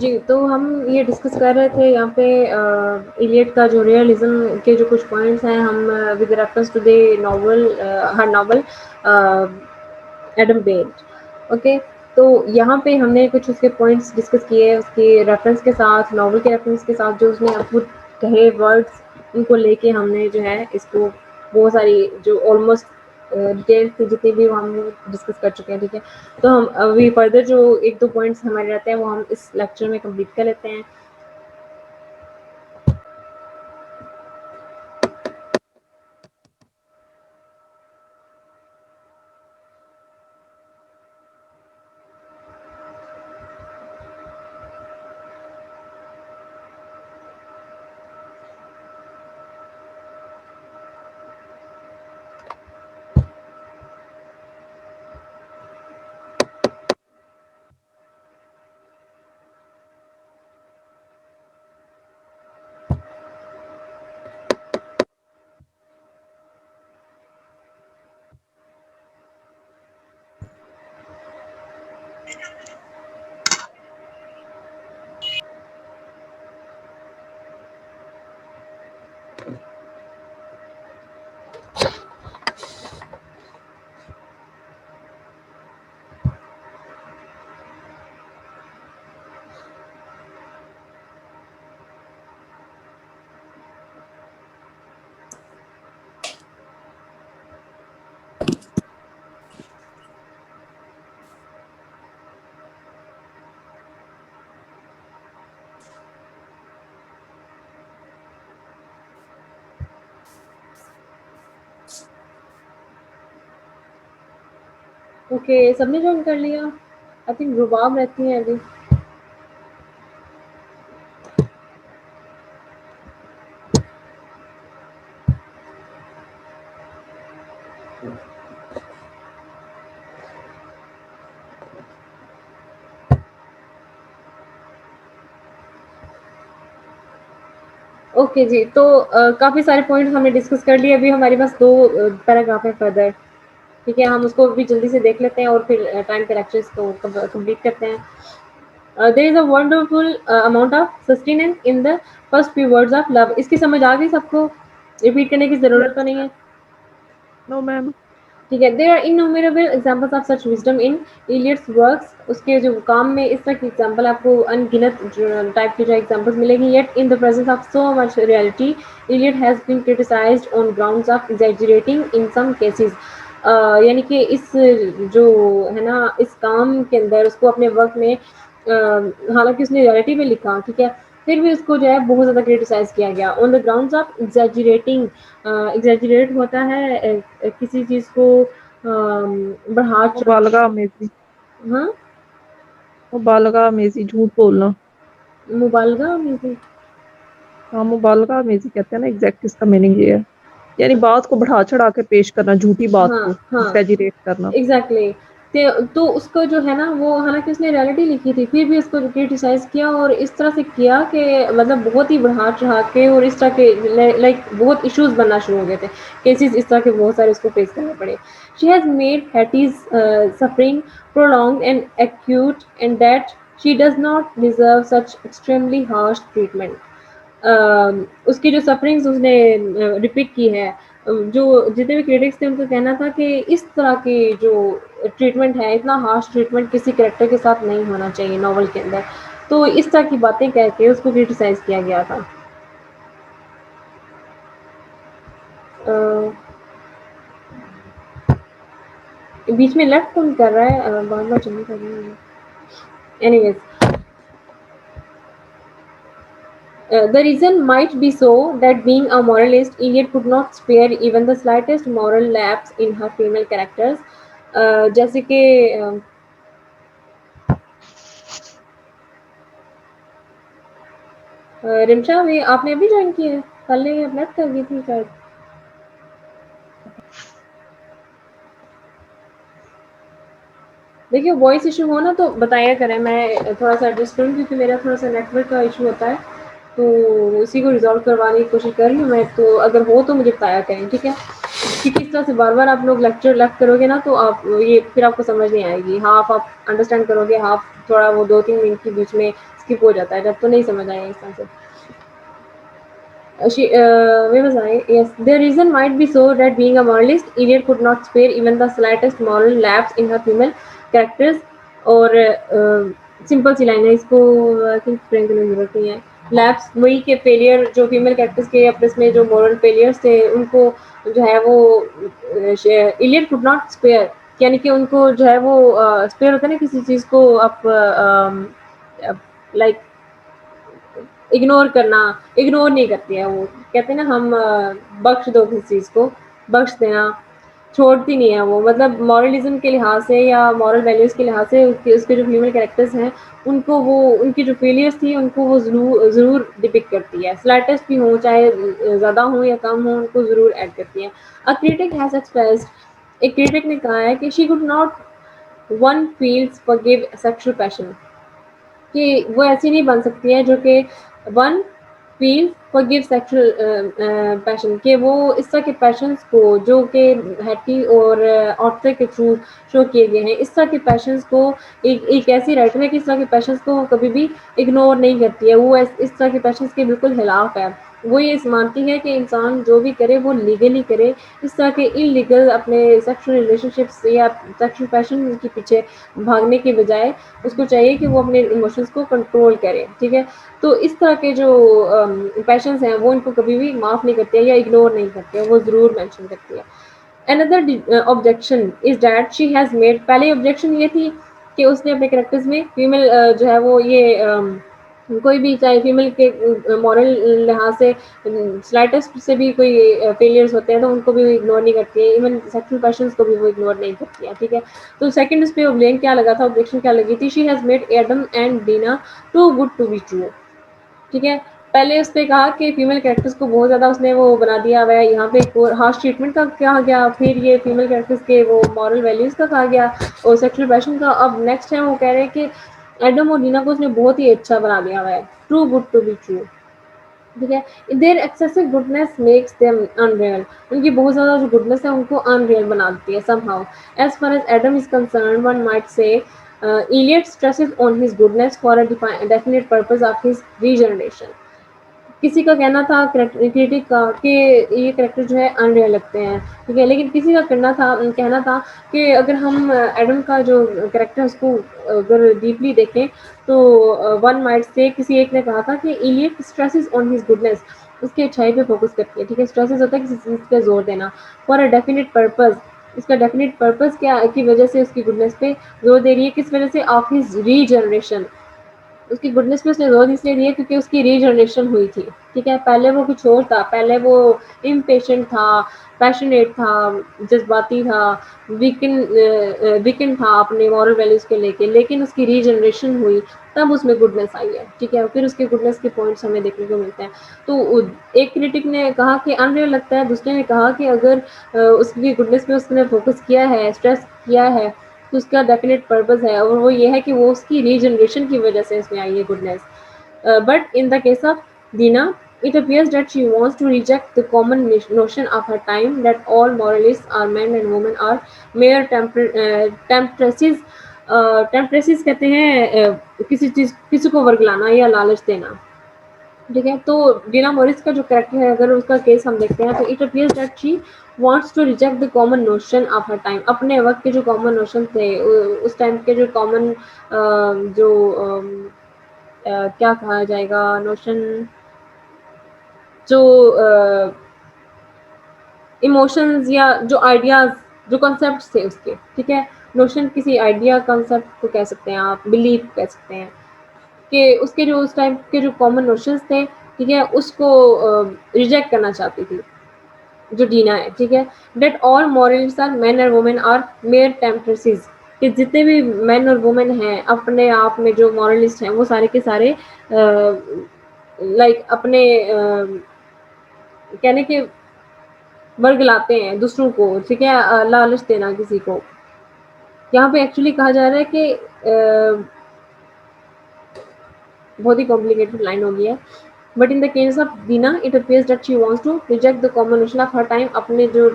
जी, तो हम ये डिस्कस कर रहे थे यहाँ पे इलियड का जो रियलिज़्म के जो कुछ पॉइंट्स हैं हम with reference to the novel her novel Adam Bede. Okay, तो यहाँ पे हमने कुछ उसके पॉइंट्स डिस्कस किए उसके रेफरेंस के साथ, नॉवल के रेफरेंस के साथ जो उसने खुद कहे वर्ड्स, उनको लेके हमने जो है इसको बहुत सारी जो ऑलमोस्ट डिटेल्स थी जितनी भी वो हम डिस्कस कर चुके हैं, ठीक है। तो हम अभी फर्दर जो 1-2 पॉइंट्स हमारे रहते हैं वो हम इस लेक्चर में कंप्लीट कर लेते हैं। ओके, सबने ज्वाइन कर लिया? आई थिंक रुबाब रहती है अभी। ओके जी, तो काफ़ी सारे पॉइंट्स हमने डिस्कस कर लिए। अभी हमारे पास 2 पैराग्राफ है फर्दर, ठीक है। हम उसको भी जल्दी से देख लेते हैं और फिर टाइम के लेक्चर्स को कंप्लीट करते हैं। There is a wonderful amount of sustenance in the first few words of love. इसकी समझ आ गई सबको? रिपीट करने की ज़रूरत तो Yes, नहीं ma'am. है? No, ma'am. ठीक है, there are innumerable examples of such wisdom in Eliot's works. उसके जो काम में इस तरह की एग्जांपल आपको अनगिनत टाइप की जो एग्जांपल्स मिलेंगी। Yet in the presence of so much reality Eliot has been criticized on grounds of exaggerating in some cases. यानी कि इस जो है ना इस काम के अंदर उसको अपने वर्क में हालांकि उसने रियलिटी में लिखा, ठीक है, फिर भी उसको जो है बहुत ज़्यादा क्रिटिसाइज किया गया on the grounds of exaggerating. Exaggerate होता है किसी चीज़ को बढ़ा चढ़ा। मुबालगा अमेजी। हाँ, मुबालगा अमेजी झूठ बोलना। मुबालगा मीन्स। हाँ, मुबालगा अमेजी कहते हैं ना, एग्जैक्ट इसका मीनिंग ये है। यानी बात को बढ़ा चढ़ा के पेश करना, झूठी बात हाँ, को हाँ, एक्सैजरेट करना। एग्ज़ैक्टली। तो उसको जो है ना वो हालाँकि उसने रियलिटी लिखी थी, फिर भी उसको क्रिटिसाइज़ किया और इस तरह से किया कि मतलब बहुत ही बढ़ा-चढ़ा के और इस तरह के लाइक बहुत इश्यूज़ बनना शुरू हो गए थे। केसेज़ इस तरह के बहुत सारे उसको फेस करने पड़े। शी हैज़ मेड हैटीज़ suffering prolonged and acute and that she does not deserve such extremely harsh treatment. उसकी जो सफरिंग्स उसने डिपिक्ट की है, जो जितने भी क्रिटिक्स थे उनका कहना था कि इस तरह की जो ट्रीटमेंट है, इतना हार्श ट्रीटमेंट किसी कैरेक्टर के साथ नहीं होना चाहिए नॉवल के अंदर। तो इस तरह की बातें कह के उसको क्रिटिसाइज़ किया गया था। अ, बीच में लेफ्ट कौन कर रहा है? बार-बार जल्दी कर रही हूँ। Anyways, the reason might be so that being a moralist, Eliot could not spare even the slightest moral lapse in her female characters. जैसे कि रिमशा भी आपने अभी ज्वाइन की है? कल ही अपडेट कर दी थी शायद। देखिए वॉइस इशू हो ना तो बताया करें, मैं थोड़ा सा एडजस्ट करूँ क्योंकि मेरा थोड़ा सा नेटवर्क का इशू होता है, तो उसी को रिजॉल्व करवाने की कोशिश कर रही हूँ मैं। तो अगर हो तो मुझे बताया करें, ठीक है। क्योंकि इस तरह से बार-बार आप लोग लेक्चर लेफ्ट करोगे ना तो आप ये फिर आपको समझ नहीं आएगी। हाफ आप अंडरस्टैंड करोगे, हाफ थोड़ा वो 2-3 मिनट के बीच में स्किप हो जाता है, जब तो नहीं समझ आएगा इस तरह से। Where was I? Yes, the reason might be so that being a moralist, Eliot could not spare even the slightest moral lapse in her female characters. और सिंपल सी लाइन है, इसको आई थिंक फ्रेंक करने की जरूरत नहीं है। Lapse वही के फेलियर, जो फीमेल कैरेक्टर्स के अपने में जो मॉरल फेलियर्स थे उनको जो है वो इलियट कुड नॉट स्पेयर, यानी कि उनको जो है वो स्पेयर होता है ना किसी चीज़ को आप लाइक इग्नोर करना, इग्नोर नहीं करती है वो। कहते हैं ना हम बख्श दो किसी चीज़ को, बख्श देना, छोड़ती नहीं है वो। मतलब मॉरलिज़्म के लिहाज से या मॉरल वैल्यूज़ के लिहाज से उसके जो फीमेल कैरेक्टर्स हैं, उनको वो उनकी जो फेलियर्स थी उनको वो ज़रूर डिपिक्ट करती है। स्लाइटेस्ट भी हो, चाहे ज़्यादा हो या कम हो, उनको ज़रूर ऐड करती है। अ क्रिटिक हैज़ एक्सप्रेस्ड, एक क्रिटिक ने कहा है कि she could not one feels forgive sexual passion, कि वो ऐसी नहीं बन सकती है जो कि one feel forgive sexual passion, कि वो इस तरह के पैशंस को जो कि हैटी और ऑर्थर के थ्रू शो किए गए हैं, इस तरह के पैशंस को एक ऐसी राइटर है कि इस तरह के पैशंस को कभी भी इग्नोर नहीं करती है। वो इस तरह के पैशंस के बिल्कुल खिलाफ है। वो ये मानती है कि इंसान जो भी करे वो लीगली करे, इस तरह के इलीगल अपने सेक्सुअल रिलेशनशिप्स या सेक्सुअल पैशन के पीछे भागने के बजाय उसको चाहिए कि वो अपने इमोशंस को कंट्रोल करे, ठीक है? तो इस तरह के जो पैशंस हैं वो इनको कभी भी माफ़ नहीं करते या इग्नोर नहीं करते, वो ज़रूर मेंशन करती है। Another objection is that she has made, पहले ऑब्जेक्शन ये थी कि उसने अपने कैरेक्टर्स में फीमेल जो है वो ये कोई भी चाहे फीमेल के मॉरल लिहाज से स्लाइटेस्ट से भी कोई फेलियर्स होते हैं तो उनको भी वो इग्नोर नहीं करती है, इवन सेक्सुअल पैशंस को भी वो इग्नोर नहीं करती है, ठीक है? तो सेकंड उस पे ऑब्जेक्शन क्या लगा था, ऑब्जेक्शन क्या लगी थी, she has made Adam and Dina too good to be true, ठीक है? पहले उसने कहा कि फीमेल कैरेक्टर्स को बहुत ज़्यादा उसने वो बना दिया हुआ है, यहाँ पे एक और हार्श ट्रीटमेंट का कहा गया, फिर ये फीमेल कैरेक्टर्स के वो मॉरल वैल्यूज़ का कहा गया और सेक्सुअल पैशन का। अब नेक्स्ट टाइम वो कह रहे हैं कि एडम और नीना को उसने बहुत ही अच्छा बना दिया हुआ है, too good to be true, ठीक है? There excessive goodness makes them unreal, उनकी बहुत ज़्यादा जो गुडनेस है उनको अनरियल बना देती है somehow. As far as Adam is concern one might say Eliot stresses on his goodness for a definite purpose of his regeneration. किसी का कहना था क्रिटिक का कि ये कैरेक्टर जो है अनरियल लगते हैं, ठीक है? लेकिन किसी का कहना था कि अगर हम एडम का जो कैरेक्टर है उसको अगर डीपली देखें तो वन माइट से, किसी एक ने कहा था कि Eliot stresses on his goodness, उसकी अच्छाई पे फोकस करती है, ठीक है? स्ट्रेसेस होता है किसी चीज़ पे जोर देना, फॉर अ डेफिनेट पर्पज, इसका डेफिनेट पर्पज क्या की वजह से उसकी गुडनेस पे जोर दे रही है, किस वजह से, ऑफ हिज रीजनरेशन, उसकी गुडनेस पे उसने ज़ोर इसलिए दिया क्योंकि उसकी रीजनरेशन हुई थी, ठीक है? पहले वो कुछ और था, पहले वो इम्पेशेंट था, पैशनेट था, जज्बाती था, वीकेंड था अपने मॉरल वैल्यूज़ को लेके, लेकिन उसकी रीजनरेशन हुई तब उसमें गुडनेस आई है, ठीक है? फिर उसके गुडनेस के पॉइंट्स हमें देखने को मिलते हैं। तो एक क्रिटिक ने कहा कि अनरियल लगता है, दूसरे ने कहा कि अगर उसकी गुडनेस पे उसने फोकस किया है, स्ट्रेस किया है, तो उसका डेफिनेट पर्पस है और वो ये है कि वो उसकी रीजनरेशन की वजह से उसमें आई है goodness. But in the case of Dina, it appears that she wants to reject the common notion of her time that all moralists are men and women are mere temptresses. Temptresses कहते हैं किसी को वर्गलाना या लालच देना, ठीक है? तो डीना मोरिस का जो कैरेक्टर है, अगर उसका केस हम देखते हैं तो it appears that she wants to reject the common notion of her time, अपने वक्त के जो कॉमन नोशन थे, उस टाइम के जो कॉमन जो क्या कहा जाएगा नोशन, जो इमोशंस या जो आइडियाज़, जो कॉन्सेप्ट्स थे उसके, ठीक है? नोशन किसी आइडिया कॉन्सेप्ट को कह सकते हैं आप, बिलीफ कह सकते हैं, कि उसके जो उस टाइम के जो कॉमन नोशंस थे, ठीक है? उसको रिजेक्ट करना चाहती थी जो डीना है, ठीक है? That all moralist are men और वुमेन आर मेयर टेम्परेसीज, कि जितने भी मेन और वुमेन हैं अपने आप में जो मॉरलिस्ट हैं वो सारे के सारे लाइक अपने कहने के वर्ग लाते हैं दूसरों को, ठीक है? लालच देना किसी को। यहाँ पे एक्चुअली कहा जा रहा है कि बहुत ही कॉम्प्लिकेटेड लाइन हो गई है, but in the case of Dinah it appears that she wants to reject the common notion of her time, अपने जो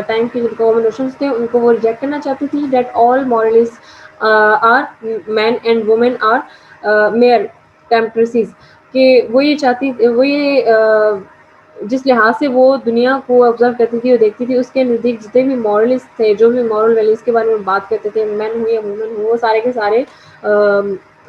टाइम के जो कॉमन नोशंस थे उनको वो रिजेक्ट करना चाहती थी। That all moralist are man and women are mere temporaries कि वो ये जिस लिहाज से वो दुनिया को ऑब्ज़र्व करती थी और देखती थी, उसके नज़दीक जितने भी मॉरलिस्ट थे, जो भी मॉरल वैल्यूज़ के बारे में बात करते थे, मेन हो या वुमेन हो, वो सारे के सारे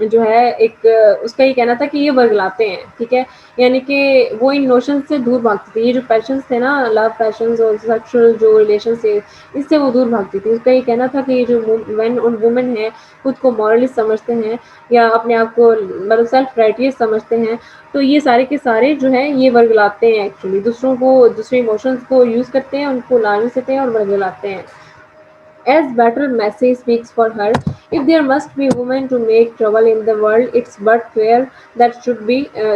जो है एक उसका ये कहना था कि ये वर्गलाते हैं, ठीक है? यानी कि वो इन नोशंस से दूर भागती थी। ये जो पैशन्स थे ना, लव पैशन्स और सेक्सुअल जो रिलेशंस थे, इससे वो दूर भागती थी। उसका ये कहना था कि ये जो मेन और वुमेन हैं, खुद को मॉरलिस्ट समझते हैं या अपने आप को मतलब सेल्फ राइटियस समझते हैं, तो ये सारे के सारे जो हैं ये वर्गलाते हैं एक्चुअली, दूसरों को दूसरे इमोशंस को यूज़ करते हैं, उनको लालच देते हैं और वर्गलाते हैं। As Battle Massey speaks for her, if there must be women to make trouble in the world, it's but fair that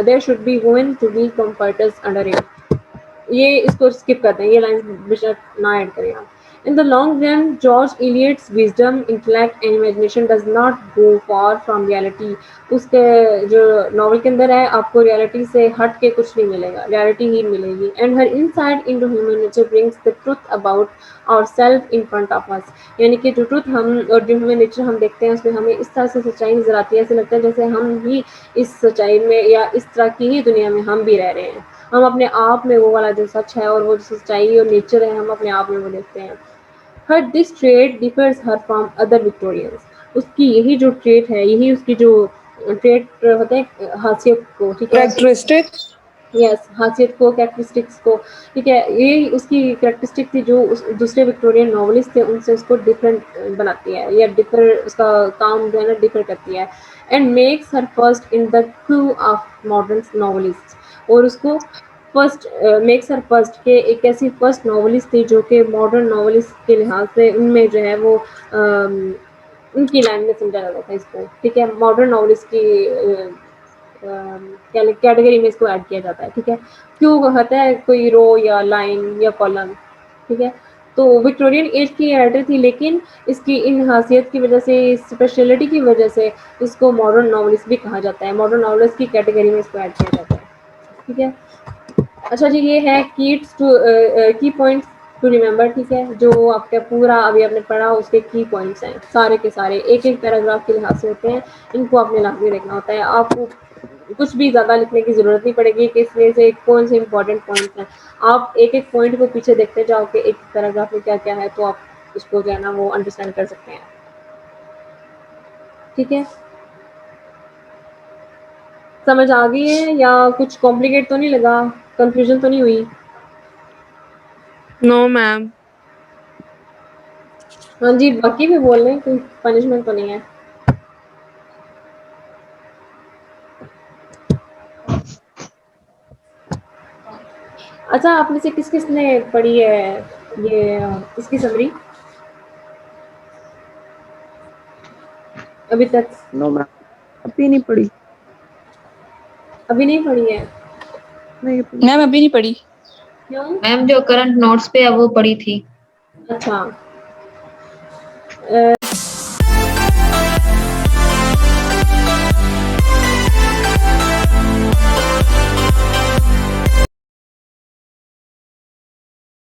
there should be women to be comforters under it. ये इसको स्किप करते हैं, ये line बेशक ना add करें आप। In the long run, George Eliot's wisdom, intellect and imagination does not go far from reality. उसके जो नॉवल के अंदर है, आपको रियलिटी से हट के कुछ नहीं मिलेगा, रियलिटी ही मिलेगी। And her insight into human nature brings the truth about ourselves in front of us. यानी कि जो ट्रुथ हम और जो ह्यूमन नेचर हम देखते हैं, उसमें हमें इस तरह से सच्चाई नज़र आती है, ऐसे लगता है जैसे हम भी इस सच्चाई में या इस तरह की ही दुनिया में हम भी रह रहे हैं। हम अपने आप में वो वाला जो सच है और वो जो सच्चाई और नेचर है, हम अपने आप में वो देखते हैं। Her this trait differs her from other Victorians. उसकी यही जो ट्रेट है, यही उसकी जो ट्रेट होते हैं हासियत को, ठीक है, कैरेक्टरिस्टिक्स यस, हासियत को, कैरेक्टरिस्टिक्स को, ठीक है, यही उसकी कैरेक्टरिस्टिक थी जो उस दूसरे विक्टोरियन नॉवलिस्ट थे उनसे उसको डिफरेंट बनाती है या डिफर उसका काम जो है ना डिफर करती है। And makes her first in the crew of modern novelist, और उसको फर्स्ट मेक्स हर फर्स्ट के एक ऐसी फर्स्ट नॉवलिस्ट थी जो कि मॉडर्न नॉवलिस्ट के लिहाज से उनमें जो है वो उनकी लाइन में समझा जाता था इसको, ठीक है, मॉडर्न नॉवलिस्ट की कैटेगरी में इसको ऐड किया जाता है, ठीक है। क्यों होता है कोई रो या लाइन या कॉलम, ठीक है। तो विक्टोरियन एज की राइटर थी, लेकिन इसकी इन हासियत की वजह से, स्पेशलिटी की वजह से इसको मॉडर्न नॉवलिस्ट भी कहा जाता है, मॉडर्न नॉवलिस्ट की कैटेगरी में इसको ऐड किया जाता है, ठीक है। अच्छा जी, ये है की पॉइंट्स टू रिमेंबर, ठीक है, जो आपका पूरा अभी आपने पढ़ा उसके की पॉइंट्स हैं, सारे के सारे एक एक पैराग्राफ के लिहाज से होते हैं, इनको आपने लाजमी देखना होता है। आपको कुछ भी ज़्यादा लिखने की ज़रूरत नहीं पड़ेगी कि इसमें से कौन से इंपॉर्टेंट पॉइंट्स हैं। आप एक एक पॉइंट को पीछे देखते जाओ कि एक पैराग्राफ में क्या क्या है, तो आप उसको जो है ना वो अंडरस्टैंड कर सकते हैं, ठीक है। समझ आ गई है या कुछ कॉम्प्लिकेट तो नहीं लगा, कंफ्यूजन तो नहीं हुई? No ma'am. हाँ जी, बाकी भी बोल रहे हैं, कोई पनिशमेंट तो नहीं है। अच्छा, आप में से किस-किस ने पढ़ी है ये इसकी समरी अभी तक? नो मैम, अभी नहीं पढ़ी। अभी नहीं पढ़ी है? नहीं पढ़ी। मैम अभी नहीं पढ़ी। क्यों? मैम जो करंट नोट्स पे है वो पढ़ी थी। अच्छा।